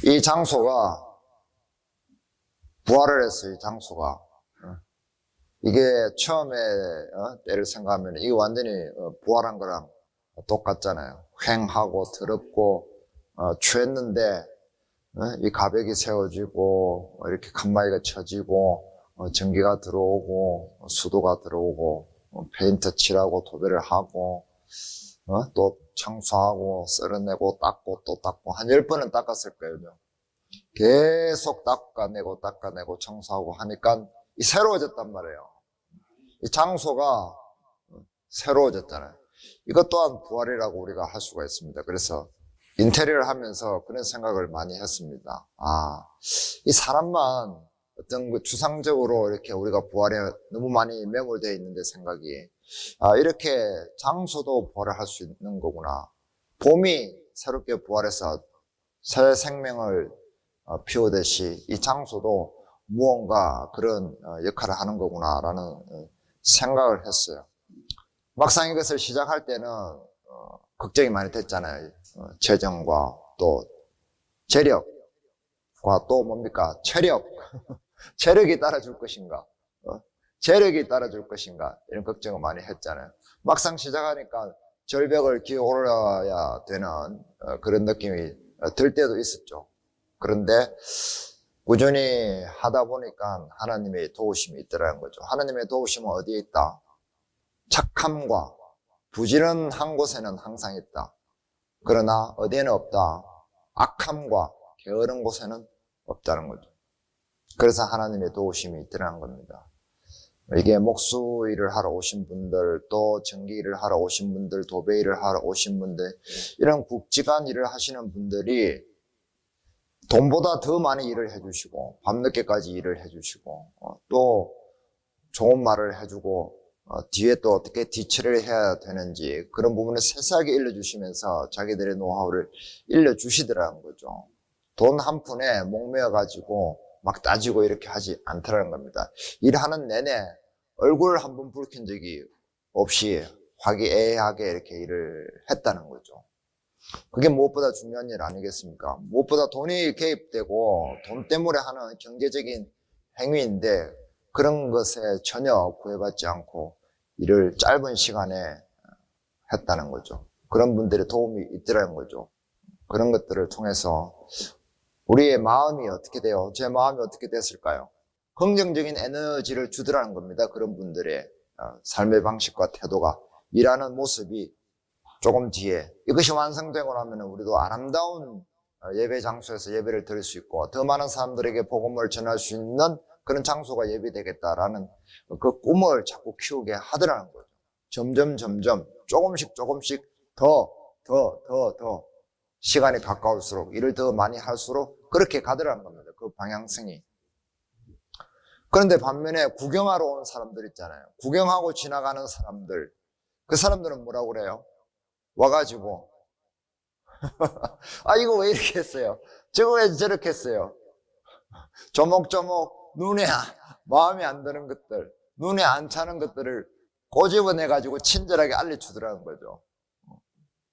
이 장소가 부활을 했어요. 이 장소가. 이게 처음에 때를 생각하면 이게 완전히 부활한 거랑 똑같잖아요. 휑하고 더럽고 취했는데 이 가백이 세워지고 이렇게 칸막이가 쳐지고 전기가 들어오고 수도가 들어오고 페인트 칠하고 도배를 하고 또 청소하고 썰어내고 닦고 또 닦고 한 10번은 닦았을 거예요. 계속 닦아내고 청소하고 하니까 이 새로워졌단 말이에요. 이 장소가 새로워졌잖아요. 이것 또한 부활이라고 우리가 할 수가 있습니다. 그래서 인테리어를 하면서 그런 생각을 많이 했습니다. 이 사람만 어떤 그 추상적으로 이렇게 우리가 부활에 너무 많이 매몰되어 있는데 생각이 이렇게 장소도 부활을 할 수 있는 거구나. 봄이 새롭게 부활해서 새 생명을 피우듯이 이 장소도 무언가 그런 역할을 하는 거구나라는 생각을 했어요. 막상 이것을 시작할 때는 걱정이 많이 됐잖아요. 재정과 또 재력과 또 뭡니까? 체력. 체력이 따라줄 것인가? 재력이 따라줄 것인가? 이런 걱정을 많이 했잖아요. 막상 시작하니까 절벽을 기어 올라야 되는 그런 느낌이 들 때도 있었죠. 그런데 꾸준히 하다 보니까 하나님의 도우심이 있더라는 거죠. 하나님의 도우심은 어디에 있다? 착함과 부지런한 곳에는 항상 있다. 그러나 어디에는 없다. 악함과 게으른 곳에는 없다는 거죠. 그래서 하나님의 도우심이 있더라는 겁니다. 이게 목수 일을 하러 오신 분들, 또 전기 일을 하러 오신 분들, 도배 일을 하러 오신 분들, 이런 굵직한 일을 하시는 분들이 돈보다 더 많이 일을 해주시고 밤늦게까지 일을 해주시고 또 좋은 말을 해주고 뒤에 또 어떻게 뒤처리를 해야 되는지 그런 부분을 세세하게 일러주시면서 자기들의 노하우를 일러주시더라는 거죠. 돈 한 푼에 목매어 가지고 막 따지고 이렇게 하지 않더라는 겁니다. 일하는 내내 얼굴 한 번 붉힌 적이 없이 화기애애하게 이렇게 일을 했다는 거죠. 그게 무엇보다 중요한 일 아니겠습니까? 무엇보다 돈이 개입되고 돈 때문에 하는 경제적인 행위인데 그런 것에 전혀 구애받지 않고 일을 짧은 시간에 했다는 거죠. 그런 분들의 도움이 있더라는 거죠. 그런 것들을 통해서 우리의 마음이 어떻게 돼요? 제 마음이 어떻게 됐을까요? 긍정적인 에너지를 주더라는 겁니다. 그런 분들의 삶의 방식과 태도가, 일하는 모습이 조금 뒤에 이것이 완성되고 나면 우리도 아름다운 예배 장소에서 예배를 드릴 수 있고 더 많은 사람들에게 복음을 전할 수 있는 그런 장소가 예배되겠다라는 그 꿈을 자꾸 키우게 하더라는 거죠. 점점 조금씩 더 시간이 가까울수록 일을 더 많이 할수록 그렇게 가더라는 겁니다. 그 방향성이. 그런데 반면에 구경하러 온 사람들 있잖아요. 구경하고 지나가는 사람들, 그 사람들은 뭐라고 그래요? 와가지고 이거 왜 이렇게 했어요? 저거 왜 저렇게 했어요? 조목조목 눈에 마음에 안 드는 것들, 눈에 안 차는 것들을 꼬집어내가지고 친절하게 알려주더라는 거죠.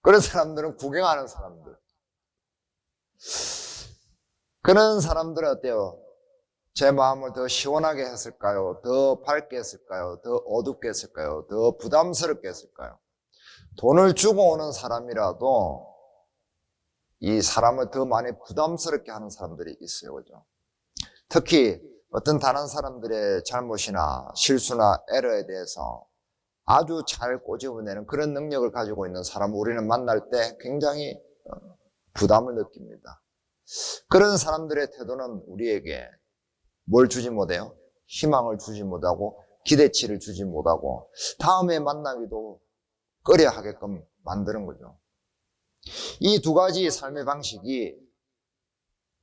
그런 사람들은 구경하는 사람들. 그런 사람들은 어때요? 제 마음을 더 시원하게 했을까요? 더 밝게 했을까요? 더 어둡게 했을까요? 더 부담스럽게 했을까요? 돈을 주고 오는 사람이라도 이 사람을 더 많이 부담스럽게 하는 사람들이 있어요. 그죠? 특히 어떤 다른 사람들의 잘못이나 실수나 에러에 대해서 아주 잘 꼬집어내는 그런 능력을 가지고 있는 사람을 우리는 만날 때 굉장히 부담을 느낍니다. 그런 사람들의 태도는 우리에게 뭘 주지 못해요? 희망을 주지 못하고 기대치를 주지 못하고 다음에 만나기도 꺼려 하게끔 만드는 거죠. 이 두 가지 삶의 방식이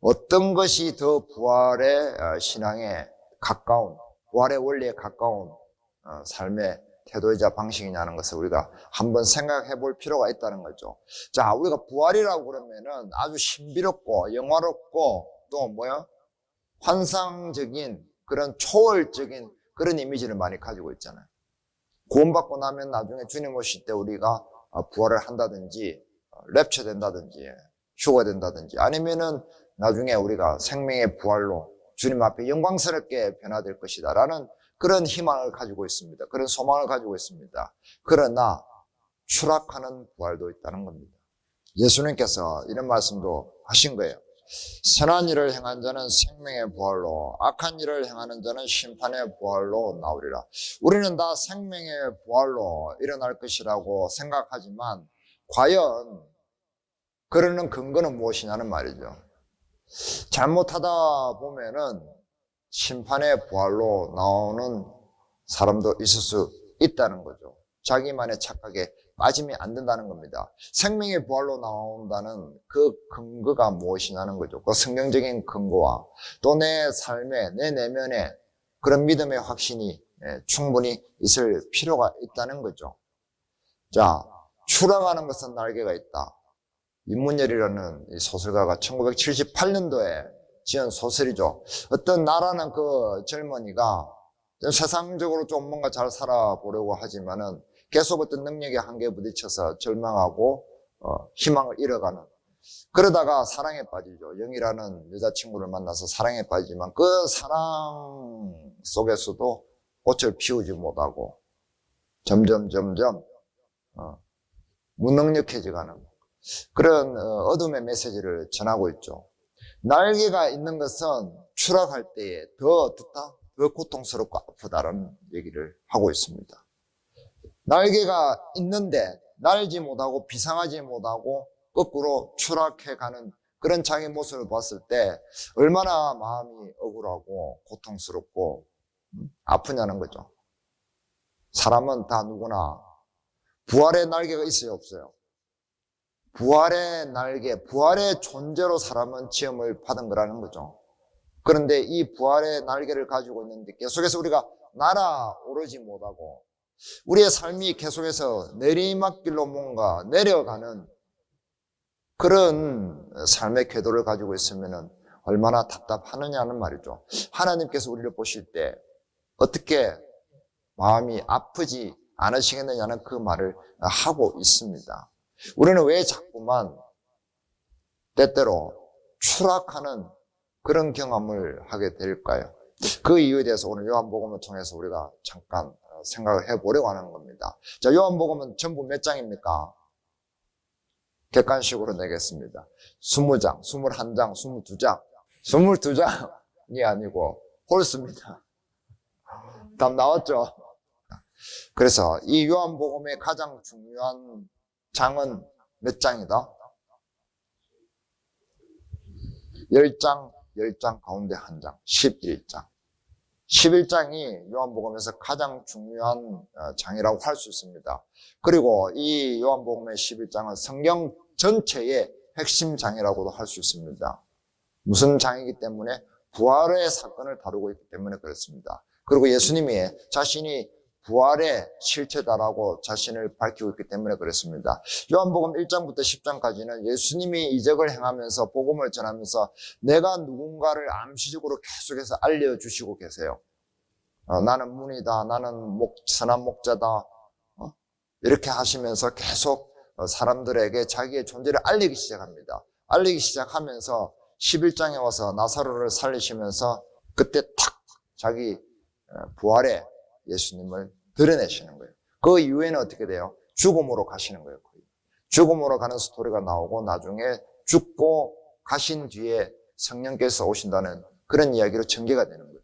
어떤 것이 더 부활의 신앙에 가까운, 부활의 원리에 가까운 삶의 태도이자 방식이냐는 것을 우리가 한번 생각해 볼 필요가 있다는 거죠. 자, 우리가 부활이라고 그러면은 아주 신비롭고 영화롭고 또 뭐야? 환상적인 그런 초월적인 그런 이미지를 많이 가지고 있잖아요. 구원받고 나면 나중에 주님 오실 때 우리가 부활을 한다든지 랩처 된다든지 휴가 된다든지 아니면은 나중에 우리가 생명의 부활로 주님 앞에 영광스럽게 변화될 것이다 라는 그런 희망을 가지고 있습니다. 그런 소망을 가지고 있습니다. 그러나 추락하는 부활도 있다는 겁니다. 예수님께서 이런 말씀도 하신 거예요. 선한 일을 행한 자는 생명의 부활로, 악한 일을 행하는 자는 심판의 부활로 나오리라. 우리는 다 생명의 부활로 일어날 것이라고 생각하지만 과연 그러는 근거는 무엇이냐는 말이죠. 잘못하다 보면은 심판의 부활로 나오는 사람도 있을 수 있다는 거죠. 자기만의 착각에 빠지면 안 된다는 겁니다. 생명의 부활로 나온다는 그 근거가 무엇이냐는 거죠. 그 성경적인 근거와 또 내 삶에, 내 내면에 그런 믿음의 확신이 충분히 있을 필요가 있다는 거죠. 자, 추락하는 것은 날개가 있다. 임문열이라는 소설가가 1978년도에 지은 소설이죠. 어떤 나라는 그 젊은이가 세상적으로 좀 뭔가 잘 살아보려고 하지만은 계속 어떤 능력의 한계에 부딪혀서 절망하고 희망을 잃어가는, 그러다가 사랑에 빠지죠. 영이라는 여자친구를 만나서 사랑에 빠지지만 그 사랑 속에서도 꽃을 피우지 못하고 점점 무능력해져가는 그런 어둠의 메시지를 전하고 있죠. 날개가 있는 것은 추락할 때에 더 고통스럽고 아프다라는 얘기를 하고 있습니다. 날개가 있는데 날지 못하고 비상하지 못하고 거꾸로 추락해가는 그런 자기 모습을 봤을 때 얼마나 마음이 억울하고 고통스럽고 아프냐는 거죠. 사람은 다 누구나 부활의 날개가 있어요, 없어요? 부활의 날개, 부활의 존재로 사람은 지음을 받은 거라는 거죠. 그런데 이 부활의 날개를 가지고 있는데 계속해서 우리가 날아오르지 못하고 우리의 삶이 계속해서 내리막길로 뭔가 내려가는 그런 삶의 궤도를 가지고 있으면 얼마나 답답하느냐는 말이죠. 하나님께서 우리를 보실 때 어떻게 마음이 아프지 않으시겠느냐는 그 말을 하고 있습니다. 우리는 왜 자꾸만 때때로 추락하는 그런 경험을 하게 될까요? 그 이유에 대해서 오늘 요한복음을 통해서 우리가 잠깐 생각을 해보려고 하는 겁니다. 자, 요한복음은 전부 몇 장입니까? 객관식으로 내겠습니다. 20장, 21장, 22장. 22장이 아니고 홀수입니다. 답 나왔죠? 그래서 이 요한복음의 가장 중요한 장은 몇 장이다? 10장 가운데 한 장, 11장. 11장이 요한복음에서 가장 중요한 장이라고 할 수 있습니다. 그리고 이 요한복음의 11장은 성경 전체의 핵심 장이라고도 할 수 있습니다. 무슨 장이기 때문에? 부활의 사건을 다루고 있기 때문에 그렇습니다. 그리고 예수님이 자신이 부활의 실체다라고 자신을 밝히고 있기 때문에 그렇습니다. 요한복음 1장부터 10장까지는 예수님이 이적을 행하면서 복음을 전하면서 내가 누군가를 암시적으로 계속해서 알려주시고 계세요. 나는 문이다, 나는 선한 목자다, 이렇게 하시면서 계속 사람들에게 자기의 존재를 알리기 시작합니다. 알리기 시작하면서 11장에 와서 나사로를 살리시면서 그때 탁 자기 부활의 예수님을 드러내시는 거예요. 그 이후에는 어떻게 돼요? 죽음으로 가시는 거예요. 죽음으로 가는 스토리가 나오고 나중에 죽고 가신 뒤에 성령께서 오신다는 그런 이야기로 전개가 되는 거예요.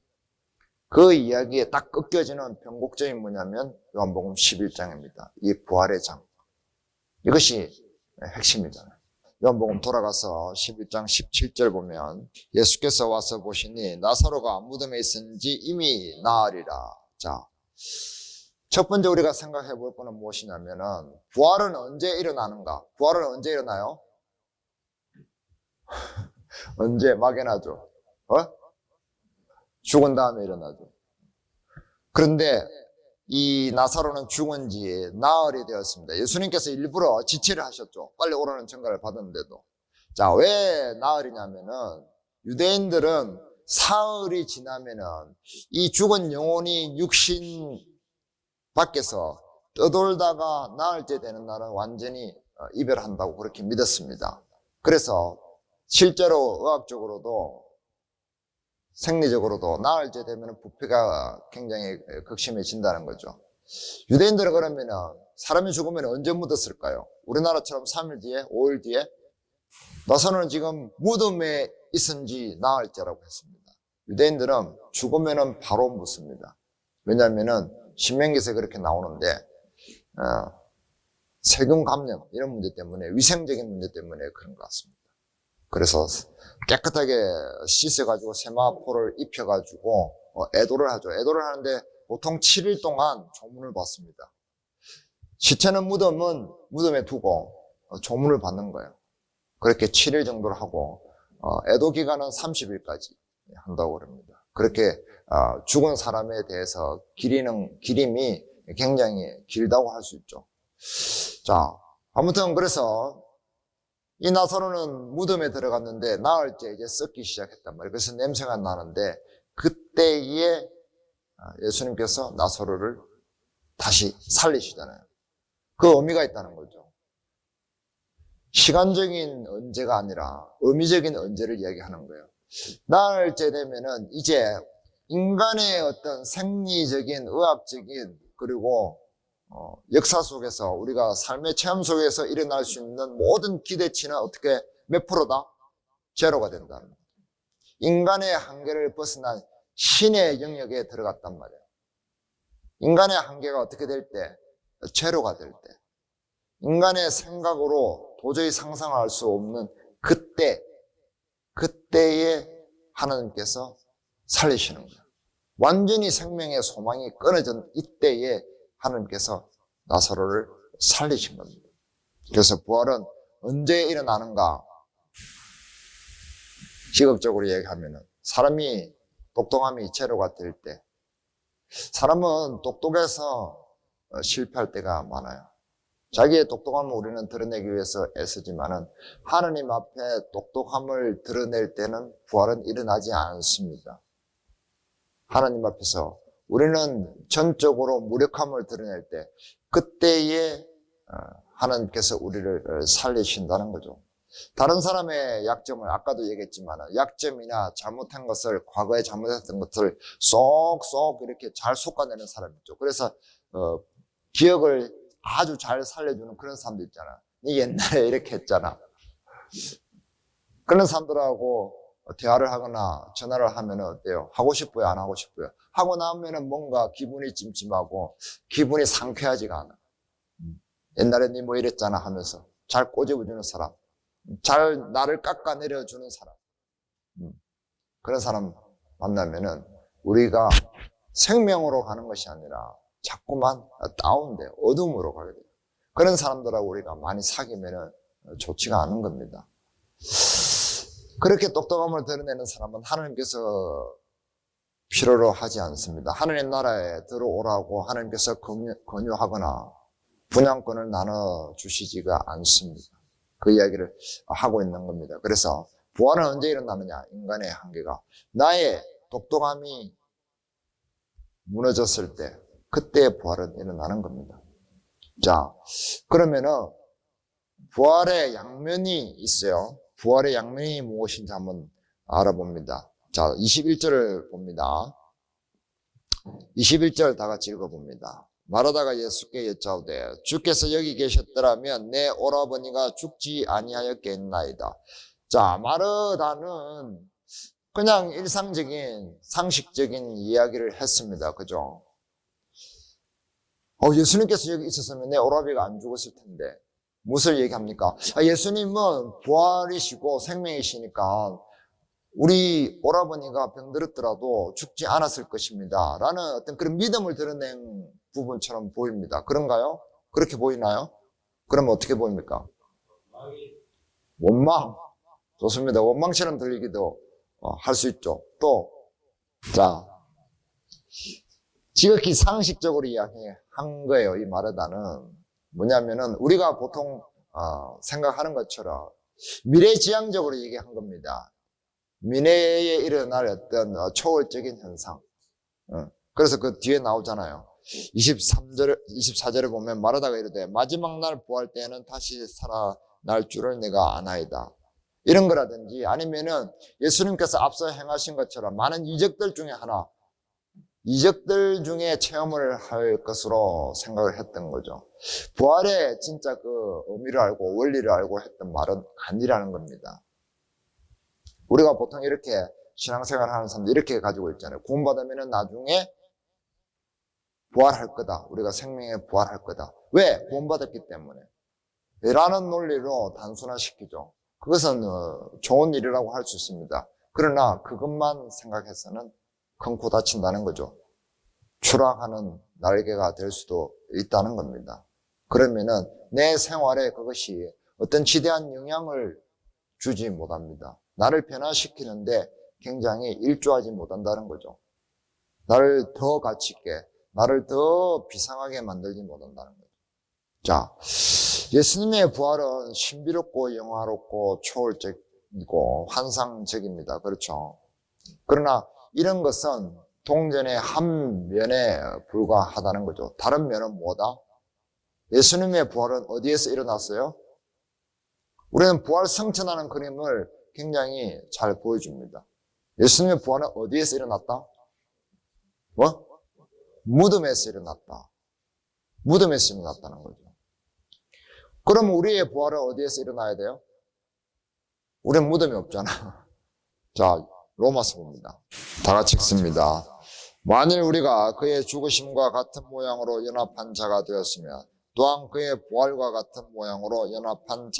그 이야기에 딱 꺾여지는 변곡점이 뭐냐면 요한복음 11장입니다. 이 부활의 장. 이것이 핵심이잖아요. 요한복음 돌아가서 11장 17절 보면 예수께서 와서 보시니 나사로가 무덤에 있은지 이미 나으리라. 자, 첫 번째 우리가 생각해 볼 거는 무엇이냐면은 부활은 언제 일어나는가? 부활은 언제 일어나요? 언제? 막연하죠. 죽은 다음에 일어나죠. 그런데 이 나사로는 죽은 지 나흘이 되었습니다. 예수님께서 일부러 지체를 하셨죠. 빨리 오라는 전가를 받았는데도. 자, 왜 나흘이냐면은 유대인들은 사흘이 지나면은 이 죽은 영혼이 육신 밖에서 떠돌다가 나흘째 되는 날은 완전히 이별한다고 그렇게 믿었습니다. 그래서 실제로 의학적으로도 생리적으로도 나흘 째 되면 부패가 굉장히 극심해진다는 거죠. 유대인들은 그러면 사람이 죽으면 언제 묻었을까요? 우리나라처럼 3일 뒤에, 5일 뒤에? 나서는 지금 무덤에 있은 지 나흘째라고 했습니다. 유대인들은 죽으면 바로 묻습니다. 왜냐하면 신명기에서 그렇게 나오는데 세균 감염 이런 문제 때문에, 위생적인 문제 때문에 그런 것 같습니다. 그래서 깨끗하게 씻어가지고 세마포를 입혀가지고 애도를 하죠. 애도를 하는데 보통 7일 동안 조문을 받습니다. 시체는 무덤에 두고 조문을 받는 거예요. 그렇게 7일 정도를 하고 애도 기간은 30일까지 한다고 그럽니다. 그렇게 죽은 사람에 대해서 기림이 굉장히 길다고 할 수 있죠. 자, 아무튼 그래서 이 나사로는 무덤에 들어갔는데 나흘째 이제 썩기 시작했단 말이에요. 그래서 냄새가 나는데 그때에 예수님께서 나사로를 다시 살리시잖아요. 그 의미가 있다는 거죠. 시간적인 언제가 아니라 의미적인 언제를 이야기하는 거예요. 나흘째 되면은 이제 인간의 어떤 생리적인, 의학적인, 그리고 역사 속에서 우리가 삶의 체험 속에서 일어날 수 있는 모든 기대치는 어떻게 몇 프로다? 제로가 된다는 거예요. 인간의 한계를 벗어난 신의 영역에 들어갔단 말이에요. 인간의 한계가 어떻게 될 때? 제로가 될 때. 인간의 생각으로 도저히 상상할 수 없는 그때에 하나님께서 살리시는 거예요. 완전히 생명의 소망이 끊어진 이때에 하나님께서 나사로를 살리신 겁니다. 그래서 부활은 언제 일어나는가? 직업적으로 얘기하면 사람이 똑똑함이 제로가 될 때, 사람은 똑똑해서 실패할 때가 많아요. 자기의 똑똑함을 우리는 드러내기 위해서 애쓰지만은 하나님 앞에 똑똑함을 드러낼 때는 부활은 일어나지 않습니다. 하나님 앞에서 우리는 전적으로 무력함을 드러낼 때 그때에 하나님께서 우리를 살리신다는 거죠. 다른 사람의 약점을 아까도 얘기했지만 약점이나 잘못한 것을, 과거에 잘못했던 것을 쏙쏙 이렇게 잘 솎아내는 사람이 있죠. 그래서 기억을 아주 잘 살려주는 그런 사람도 있잖아. 니 옛날에 이렇게 했잖아. 그런 사람들하고 대화를 하거나 전화를 하면 어때요? 하고 싶어요? 안 하고 싶어요? 하고 나면은 뭔가 기분이 찜찜하고 기분이 상쾌하지가 않아. 옛날에 니 뭐 이랬잖아 하면서 잘 꼬집어주는 사람, 잘 나를 깎아내려주는 사람, 그런 사람 만나면은 우리가 생명으로 가는 것이 아니라 자꾸만 다운돼 어둠으로 가게 돼요. 그런 사람들하고 우리가 많이 사귀면은 좋지가 않은 겁니다. 그렇게 똑똑함을 드러내는 사람은 하나님께서 필요로 하지 않습니다. 하나님 나라에 들어오라고 하나님께서 권유하거나 분양권을 나눠주시지가 않습니다. 그 이야기를 하고 있는 겁니다. 그래서 부활은 언제 일어나느냐? 인간의 한계가. 나의 똑똑함이 무너졌을 때 그때 부활은 일어나는 겁니다. 자, 그러면은 부활의 양면이 있어요. 부활의 양면이 무엇인지 한번 알아봅니다. 자, 21절을 봅니다. 21절 다 같이 읽어봅니다. 마르다가 예수께 여짜오되 주께서 여기 계셨더라면 내 오라버니가 죽지 아니하였겠나이다. 자, 마르다는 그냥 일상적인 상식적인 이야기를 했습니다. 그죠? 예수님께서 여기 있었으면 내 오라비가 안 죽었을 텐데 무엇을 얘기합니까? 예수님은 부활이시고 생명이시니까 우리 오라버니가 병들었더라도 죽지 않았을 것입니다 라는 어떤 그런 믿음을 드러낸 부분처럼 보입니다. 그런가요? 그렇게 보이나요? 그러면 어떻게 보입니까? 원망. 좋습니다. 원망처럼 들리기도 할 수 있죠. 또, 자, 지극히 상식적으로 이야기한 거예요. 이 마르다는 뭐냐면은 우리가 보통 생각하는 것처럼 미래지향적으로 얘기한 겁니다. 미래에 일어날 어떤 초월적인 현상. 그래서 그 뒤에 나오잖아요. 24절에 보면 마르다가 이르되 마지막 날 부활 때에는 다시 살아날 줄을 내가 아나이다. 이런 거라든지 아니면은 예수님께서 앞서 행하신 것처럼 많은 이적들 중에 하나, 이적들 중에 체험을 할 것으로 생각을 했던 거죠. 부활의 진짜 그 의미를 알고 원리를 알고 했던 말은 아니라는 겁니다. 우리가 보통 이렇게 신앙생활 하는 사람들 이렇게 가지고 있잖아요. 구원받으면 나중에 부활할 거다. 우리가 생명에 부활할 거다. 왜? 구원받았기 때문에. 라는 논리로 단순화시키죠. 그것은 좋은 일이라고 할 수 있습니다. 그러나 그것만 생각해서는 큰 코 다친다는 거죠. 추락하는 날개가 될 수도 있다는 겁니다. 그러면은 내 생활에 그것이 어떤 지대한 영향을 주지 못합니다. 나를 변화시키는데 굉장히 일조하지 못한다는 거죠. 나를 더 가치 있게, 나를 더 비상하게 만들지 못한다는 거죠. 자, 예수님의 부활은 신비롭고 영화롭고 초월적이고 환상적입니다. 그렇죠? 그러나 이런 것은 동전의 한 면에 불과하다는 거죠. 다른 면은 뭐다? 예수님의 부활은 어디에서 일어났어요? 우리는 부활 성천하는 그림을 굉장히 잘 보여줍니다. 예수님의 부활은 어디에서 일어났다? 뭐? 무덤에서 일어났다. 무덤에서 일어났다는 거죠. 그럼 우리의 부활은 어디에서 일어나야 돼요? 우리는 무덤이 없잖아. 자, 로마서 봅니다. 다 같이 읽습니다. 만일 우리가 그의 죽으심과 같은 모양으로 연합한 자가 되었으면 또한 그의 부활과 같은 모양으로 연합한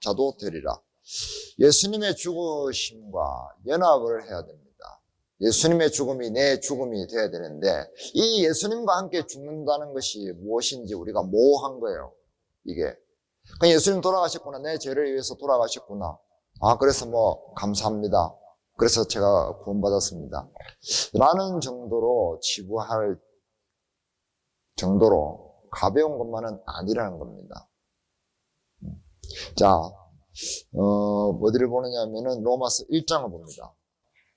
자도 되리라. 예수님의 죽으심과 연합을 해야 됩니다. 예수님의 죽음이 내 죽음이 되어야 되는데 이 예수님과 함께 죽는다는 것이 무엇인지 우리가 모호한 거예요. 이게. 예수님 돌아가셨구나. 내 죄를 위해서 돌아가셨구나. 아, 그래서 뭐 감사합니다. 그래서 제가 구원받았습니다. 라는 정도로 치부할 정도로 가벼운 것만은 아니라는 겁니다. 자, 어디를 보느냐면은 로마서 1장을 봅니다.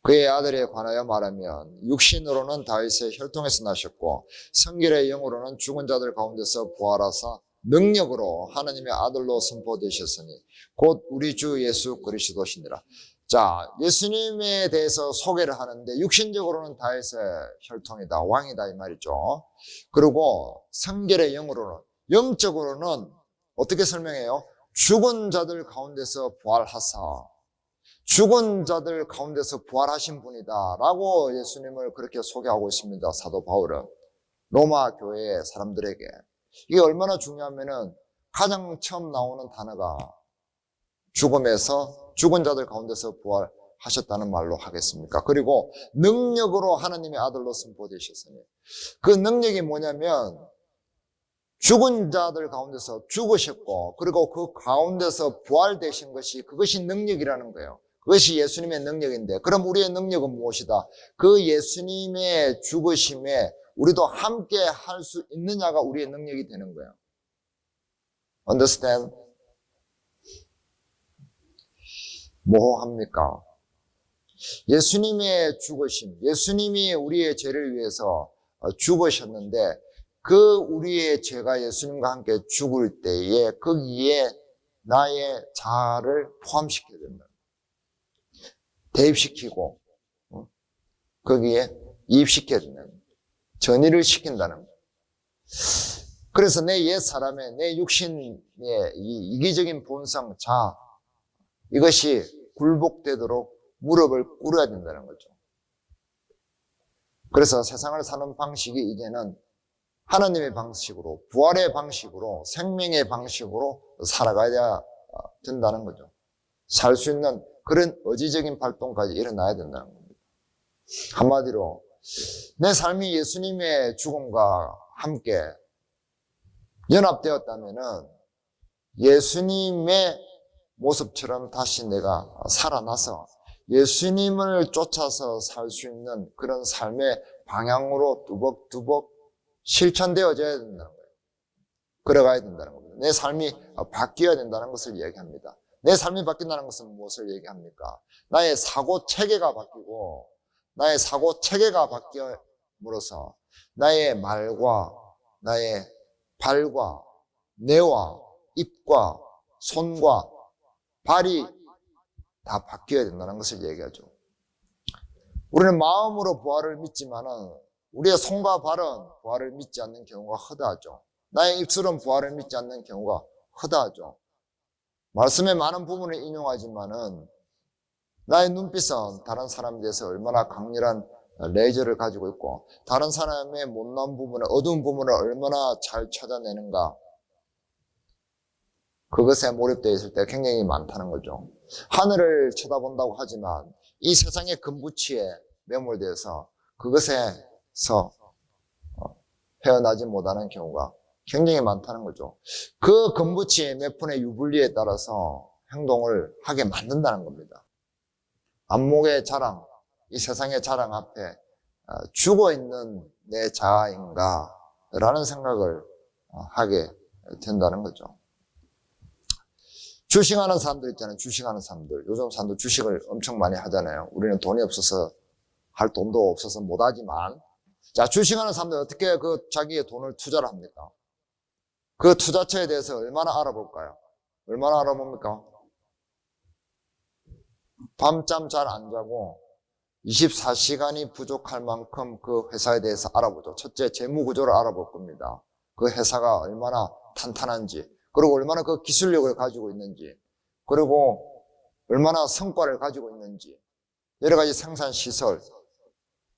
그의 아들에 관하여 말하면 육신으로는 다윗의 혈통에서 나셨고 성결의 영으로는 죽은 자들 가운데서 부활하사 능력으로 하나님의 아들로 선포되셨으니 곧 우리 주 예수 그리스도시니라. 자, 예수님에 대해서 소개를 하는데 육신적으로는 다윗의 혈통이다, 왕이다 이 말이죠. 그리고 성결의 영으로는, 영적으로는 어떻게 설명해요? 죽은 자들 가운데서 부활하사 죽은 자들 가운데서 부활하신 분이다 라고 예수님을 그렇게 소개하고 있습니다. 사도 바울은 로마 교회의 사람들에게. 이게 얼마나 중요하면은 가장 처음 나오는 단어가 죽음에서 죽은 자들 가운데서 부활하셨다는 말로 하겠습니까? 그리고 능력으로 하나님의 아들로 선포되셨으니 그 능력이 뭐냐면 죽은 자들 가운데서 죽으셨고 그리고 그 가운데서 부활되신 것이 그것이 능력이라는 거예요. 그것이 예수님의 능력인데 그럼 우리의 능력은 무엇이다? 그 예수님의 죽으심에 우리도 함께 할 수 있느냐가 우리의 능력이 되는 거예요. Understand? 모호합니까? 예수님의 죽으심, 예수님이 우리의 죄를 위해서 죽으셨는데 그 우리의 죄가 예수님과 함께 죽을 때에 거기에 나의 자아를 포함시켜야 된다. 대입시키고 거기에 이입시켜야 된다. 전이를 시킨다는 거예요. 그래서 내 옛 사람의 내 육신의 이 이기적인 본성 자아 이것이 굴복되도록 무릎을 꿇어야 된다는 거죠. 그래서 세상을 사는 방식이 이제는 하나님의 방식으로, 부활의 방식으로, 생명의 방식으로 살아가야 된다는 거죠. 살 수 있는 그런 의지적인 발동까지 일어나야 된다는 겁니다. 한마디로 내 삶이 예수님의 죽음과 함께 연합되었다면은 예수님의 모습처럼 다시 내가 살아나서 예수님을 쫓아서 살 수 있는 그런 삶의 방향으로 두벅두벅 실천되어져야 된다는 거예요. 걸어가야 된다는 겁니다. 내 삶이 바뀌어야 된다는 것을 얘기합니다. 내 삶이 바뀐다는 것은 무엇을 얘기합니까? 나의 사고 체계가 바뀌고 나의 사고 체계가 바뀌므로써 나의 말과 나의 발과 뇌와 입과 손과 발이 다 바뀌어야 된다는 것을 얘기하죠. 우리는 마음으로 부활을 믿지만은 우리의 손과 발은 부활을 믿지 않는 경우가 허다하죠. 나의 입술은 부활을 믿지 않는 경우가 허다하죠. 말씀의 많은 부분을 인용하지만은 나의 눈빛은 다른 사람에 대해서 얼마나 강렬한 레이저를 가지고 있고 다른 사람의 못난 부분을, 어두운 부분을 얼마나 잘 찾아내는가, 그것에 몰입되어 있을 때가 굉장히 많다는 거죠. 하늘을 쳐다본다고 하지만 이 세상의 근부치에 매몰되어서 그것에서 헤어나지 못하는 경우가 굉장히 많다는 거죠. 그 근부치의 몇 푼의 유불리에 따라서 행동을 하게 만든다는 겁니다. 안목의 자랑, 이 세상의 자랑 앞에 죽어있는 내 자아인가 라는 생각을 하게 된다는 거죠. 주식하는 사람들 있잖아요. 주식하는 사람들. 요즘 사람들 주식을 엄청 많이 하잖아요. 우리는 돈이 없어서, 할 돈도 없어서 못하지만, 자, 주식하는 사람들 어떻게 자기의 돈을 투자를 합니까? 그 투자처에 대해서 얼마나 알아볼까요? 얼마나 알아봅니까? 밤잠 잘 안 자고 24시간이 부족할 만큼 그 회사에 대해서 알아보죠. 첫째, 재무 구조를 알아볼 겁니다. 그 회사가 얼마나 탄탄한지, 그리고 얼마나 그 기술력을 가지고 있는지, 그리고 얼마나 성과를 가지고 있는지, 여러 가지 생산 시설,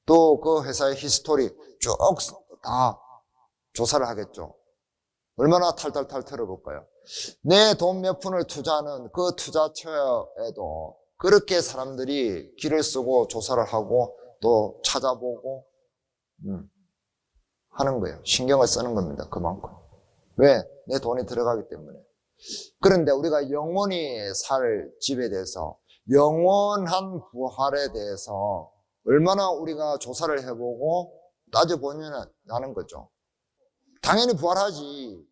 또 그 회사의 히스토리 쭉 다 조사를 하겠죠. 얼마나 탈탈탈 털어볼까요? 내 돈 몇 푼을 투자하는 그 투자처에도 그렇게 사람들이 기를 쓰고 조사를 하고 또 찾아보고 하는 거예요. 신경을 쓰는 겁니다. 그만큼. 왜? 내 돈이 들어가기 때문에. 그런데 우리가 영원히 살 집에 대해서, 영원한 부활에 대해서 얼마나 우리가 조사를 해보고 따져보면 하는 거죠. 당연히 부활하지.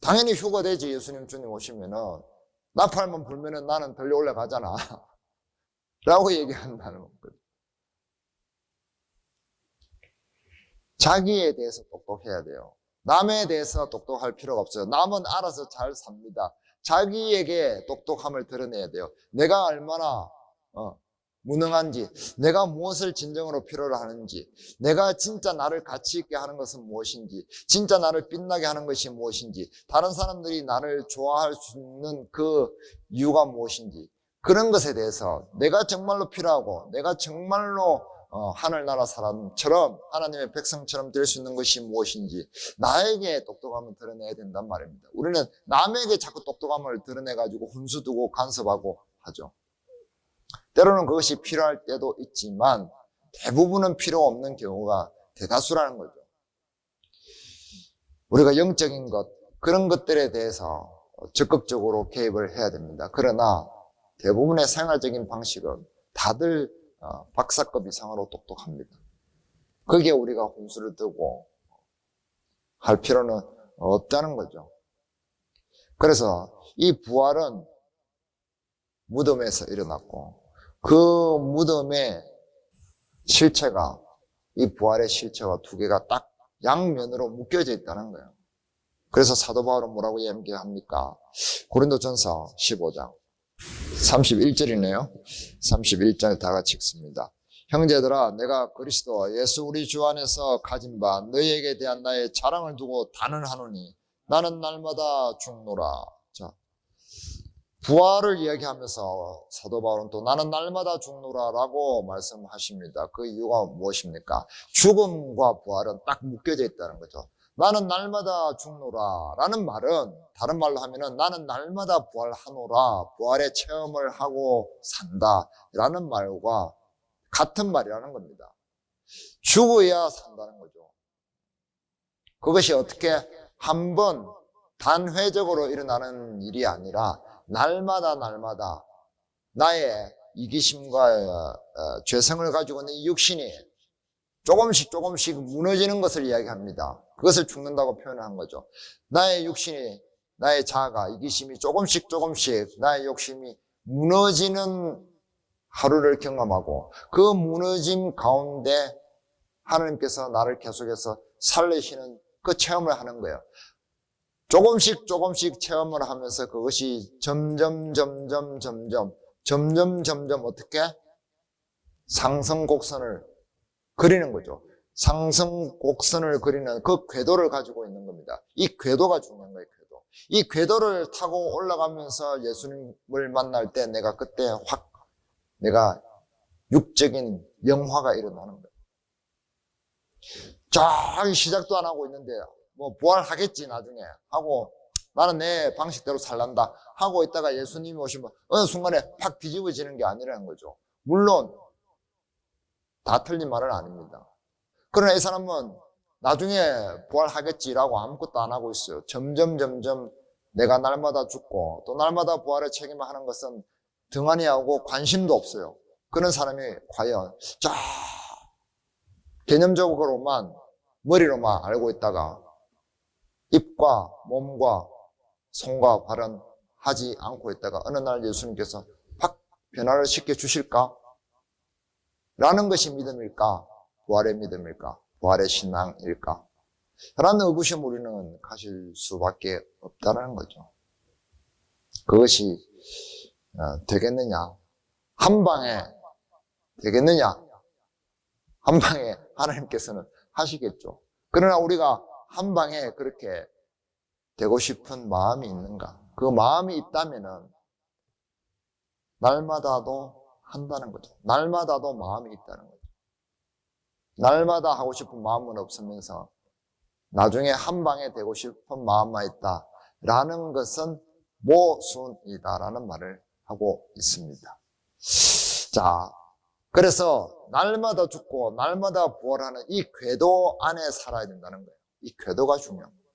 당연히 휴가되지. 예수님 주님 오시면은 나팔만 불면은 나는 덜리 올라가잖아 라고 얘기한다는 거죠. 자기에 대해서 똑똑해야 돼요. 남에 대해서 똑똑할 필요가 없어요. 남은 알아서 잘 삽니다. 자기에게 똑똑함을 드러내야 돼요. 내가 얼마나 무능한지, 내가 무엇을 진정으로 필요로 하는지, 내가 진짜 나를 가치 있게 하는 것은 무엇인지, 진짜 나를 빛나게 하는 것이 무엇인지, 다른 사람들이 나를 좋아할 수 있는 그 이유가 무엇인지, 그런 것에 대해서 내가 정말로 필요하고 내가 정말로 하늘나라 사람처럼, 하나님의 백성처럼 될 수 있는 것이 무엇인지 나에게 똑똑함을 드러내야 된단 말입니다. 우리는 남에게 자꾸 똑똑함을 드러내가지고 훈수두고 간섭하고 하죠. 때로는 그것이 필요할 때도 있지만 대부분은 필요 없는 경우가 대다수라는 거죠. 우리가 영적인 것, 그런 것들에 대해서 적극적으로 개입을 해야 됩니다. 그러나 대부분의 생활적인 방식은 다들 박사급 이상으로 똑똑합니다. 거기에 우리가 훈수를 두고 할 필요는 없다는 거죠. 그래서 이 부활은 무덤에서 일어났고 그 무덤의 실체가, 이 부활의 실체가 두 개가 딱 양면으로 묶여져 있다는 거예요. 그래서 사도 바울은 뭐라고 얘기합니까? 고린도전서 15장 31절이네요. 31절 다 같이 읽습니다. 형제들아, 내가 그리스도 예수 우리 주 안에서 가진 바 너희에게 대한 나의 자랑을 두고 단언하노니 나는 날마다 죽노라. 자, 부활을 이야기하면서 사도 바울은 또 나는 날마다 죽노라라고 말씀하십니다. 그 이유가 무엇입니까? 죽음과 부활은 딱 묶여져 있다는 거죠. 나는 날마다 죽노라라는 말은 다른 말로 하면은 나는 날마다 부활하노라, 부활의 체험을 하고 산다라는 말과 같은 말이라는 겁니다. 죽어야 산다는 거죠. 그것이 어떻게 한 번 단회적으로 일어나는 일이 아니라 날마다 나의 이기심과 죄성을 가지고 있는 이 육신이 조금씩 무너지는 것을 이야기합니다. 그것을 죽는다고 표현한 거죠. 나의 육신이, 나의 자아가, 이기심이 조금씩 나의 욕심이 무너지는 하루를 경험하고 그 무너짐 가운데 하나님께서 나를 계속해서 살리시는 그 체험을 하는 거예요. 조금씩 체험을 하면서 그것이 점점 점점 어떻게? 상승 곡선을 그리는 거죠. 상승 곡선을 그리는 그 궤도를 가지고 있는 겁니다. 이 궤도가 중요한 거예요, 궤도. 이 궤도를 타고 올라가면서 예수님을 만날 때 내가 그때 확 내가 육적인 영화가 일어나는 거예요. 쫙 시작도 안 하고 있는데 뭐 부활하겠지 나중에 하고 나는 내 방식대로 살란다 하고 있다가 예수님이 오시면 어느 순간에 확 뒤집어지는 게 아니라는 거죠. 물론 다 틀린 말은 아닙니다. 그러나 이 사람은 나중에 부활하겠지라고 아무것도 안 하고 있어요. 점점 내가 날마다 죽고 또 날마다 부활의 책임을 하는 것은 등한히 하고 관심도 없어요. 그런 사람이 과연 쫙 개념적으로만 머리로만 알고 있다가 입과 몸과 손과 발은 하지 않고 있다가 어느 날 예수님께서 확 변화를 시켜 주실까? 라는 것이 믿음일까? 부활의 믿음일까? 부활의 신앙일까? 라는 의구심 우리는 가질 수밖에 없다는 거죠. 그것이 되겠느냐? 한 방에 되겠느냐? 한 방에 하나님께서는 하시겠죠. 그러나 우리가 한 방에 그렇게 되고 싶은 마음이 있는가? 그 마음이 있다면은 날마다도 한다는 거죠. 날마다도 마음이 있다는 거죠. 날마다 하고 싶은 마음은 없으면서 나중에 한 방에 되고 싶은 마음만 있다라는 것은 모순이다라는 말을 하고 있습니다. 자, 그래서 날마다 죽고 날마다 부활하는 이 궤도 안에 살아야 된다는 거예요. 이 궤도가 중요합니다.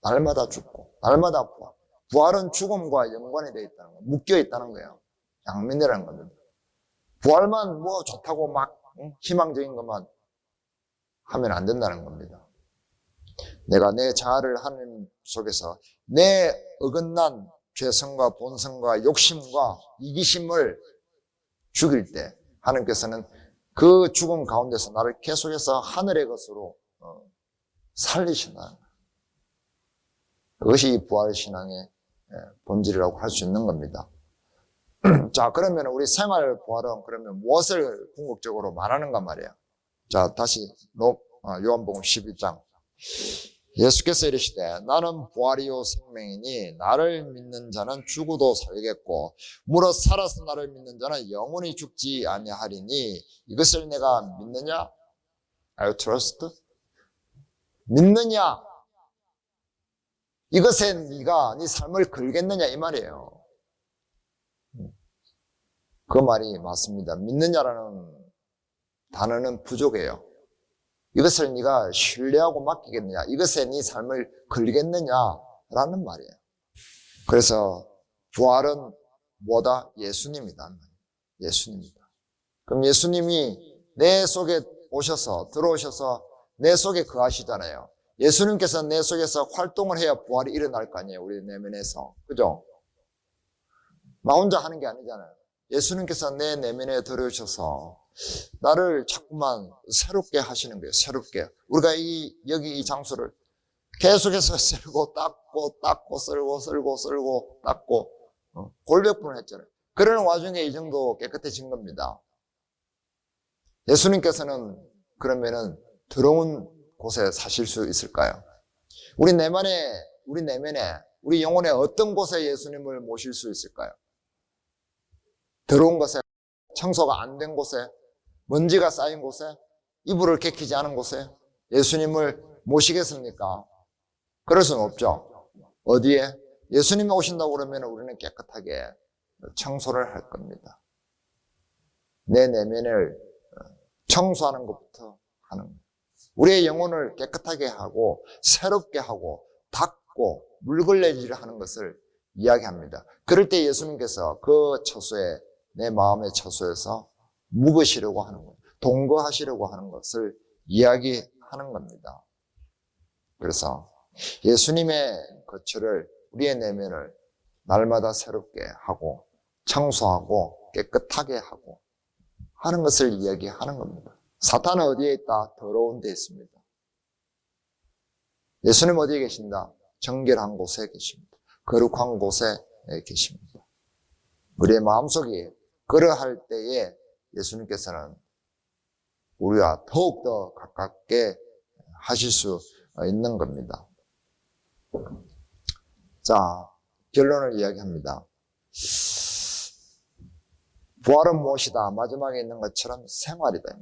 날마다 죽고 날마다 부활. 부활은 죽음과 연관이 되어 있다는 거예요. 묶여 있다는 거예요. 양면이라는 겁니다. 부활만 뭐 좋다고 막 희망적인 것만 하면 안 된다는 겁니다. 내가 내 자아를 하나님 속에서 내 어긋난 죄성과 본성과 욕심과 이기심을 죽일 때 하나님께서는 그 죽음 가운데서 나를 계속해서 하늘의 것으로 살리신다는 거예요. 그것이 이 부활신앙의 본질이라고 할 수 있는 겁니다. 자, 그러면 우리 생활 부활은 그러면 무엇을 궁극적으로 말하는가 말이에요. 자, 다시 요한복음 11장. 예수께서 이르시되 나는 부활이요 생명이니 나를 믿는 자는 죽어도 살겠고 무릇 살아서 나를 믿는 자는 영원히 죽지 아니하리니 이것을 내가 믿느냐? Are you trust? 믿느냐? 이것에 네가 네 삶을 걸겠느냐 이 말이에요. 그 말이 맞습니다. 믿느냐라는 단어는 부족해요. 이것을 네가 신뢰하고 맡기겠느냐? 이것에 네 삶을 걸겠느냐라는 말이에요. 그래서 부활은 뭐다? 예수님이다. 예수님이다. 그럼 예수님이 내 속에 오셔서 들어오셔서 내 속에 거하시잖아요. 예수님께서 내 속에서 활동을 해야 부활이 일어날 거 아니에요. 우리 내면에서. 그죠? 나 혼자 하는 게 아니잖아요. 예수님께서 내 내면에 들어오셔서 나를 자꾸만 새롭게 하시는 거예요. 새롭게. 우리가 여기 이 장소를 계속해서 쓸고 닦고 쓸고 닦고 골백분을 했잖아요. 그러는 와중에 이 정도 깨끗해진 겁니다. 예수님께서는 그러면은 더러운 곳에 사실 수 있을까요? 우리 내면에 우리 영혼의 어떤 곳에 예수님을 모실 수 있을까요? 더러운 곳에, 청소가 안 된 곳에, 먼지가 쌓인 곳에, 이불을 개키지 않은 곳에 예수님을 모시겠습니까? 그럴 수는 없죠. 어디에? 예수님이 오신다고 그러면 우리는 깨끗하게 청소를 할 겁니다. 내 내면을 청소하는 것부터 하는 거예요. 우리의 영혼을 깨끗하게 하고 새롭게 하고 닦고 물걸레질을 하는 것을 이야기합니다. 그럴 때 예수님께서 그 처소에 내 마음의 처소에서 묵으시려고 하는 거예요. 동거하시려고 하는 것을 이야기하는 겁니다. 그래서 예수님의 거처를 우리의 내면을 날마다 새롭게 하고 청소하고 깨끗하게 하고 하는 것을 이야기하는 겁니다. 사탄은 어디에 있다? 더러운 데 있습니다. 예수님 어디에 계신다? 정결한 곳에 계십니다. 거룩한 곳에 계십니다. 우리의 마음속이 그러할 때에 예수님께서는 우리와 더욱더 가깝게 하실 수 있는 겁니다. 자, 결론을 이야기합니다. 부활은 무엇이다? 마지막에 있는 것처럼 생활이다.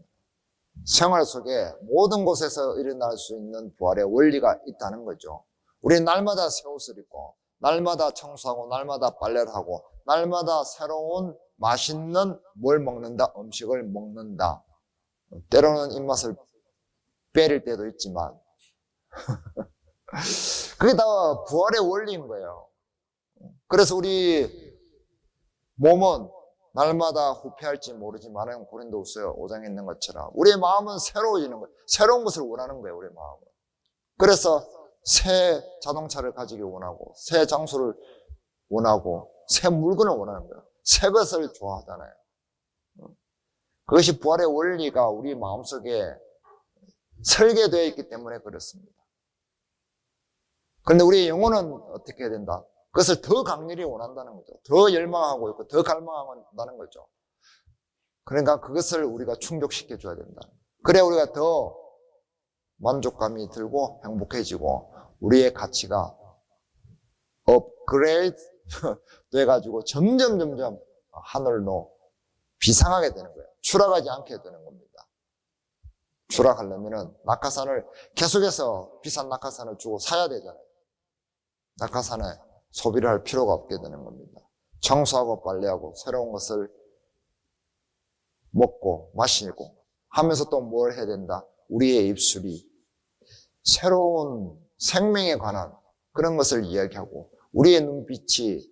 생활 속에 모든 곳에서 일어날 수 있는 부활의 원리가 있다는 거죠. 우리는 날마다 새 옷을 입고, 날마다 청소하고, 날마다 빨래를 하고, 날마다 새로운 맛있는 뭘 먹는다? 음식을 먹는다. 때로는 입맛을 빼릴 때도 있지만 그게 다 부활의 원리인 거예요. 그래서 우리 몸은 날마다 후패할지 모르지만 고린도후서 5장에 있는 것처럼 우리의 마음은 새로워지는 거예요. 새로운 것을 원하는 거예요, 우리의 마음은. 그래서 새 자동차를 가지기 원하고, 새 장소를 원하고, 새 물건을 원하는 거예요. 새 것을 좋아하잖아요. 그것이 부활의 원리가 우리 마음속에 설계되어 있기 때문에 그렇습니다. 그런데 우리의 영혼은 어떻게 해야 된다? 그것을 더 강렬히 원한다는 거죠. 더 열망하고 있고 더 갈망한다는 거죠. 그러니까 그것을 우리가 충족시켜 줘야 된다. 그래야 우리가 더 만족감이 들고 행복해지고 우리의 가치가 업그레이드 돼가지고 점점 하늘로 비상하게 되는 거예요. 추락하지 않게 되는 겁니다. 추락하려면은 낙하산을 계속해서 비싼 낙하산을 주고 사야 되잖아요. 낙하산에 소비를 할 필요가 없게 되는 겁니다. 청소하고 빨래하고 새로운 것을 먹고 마시고 하면서 또 뭘 해야 된다? 우리의 입술이 새로운 생명에 관한 그런 것을 이야기하고 우리의 눈빛이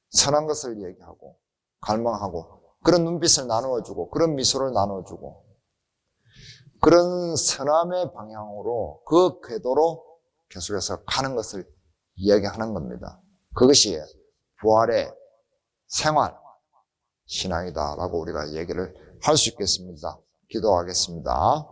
선한 것을 이야기하고 갈망하고 그런 눈빛을 나누어주고 그런 미소를 나누어주고 그런 선함의 방향으로 그 궤도로 계속해서 가는 것을 이야기하는 겁니다. 그것이 부활의 생활 신앙이다라고 우리가 얘기를 할 수 있겠습니다. 기도하겠습니다.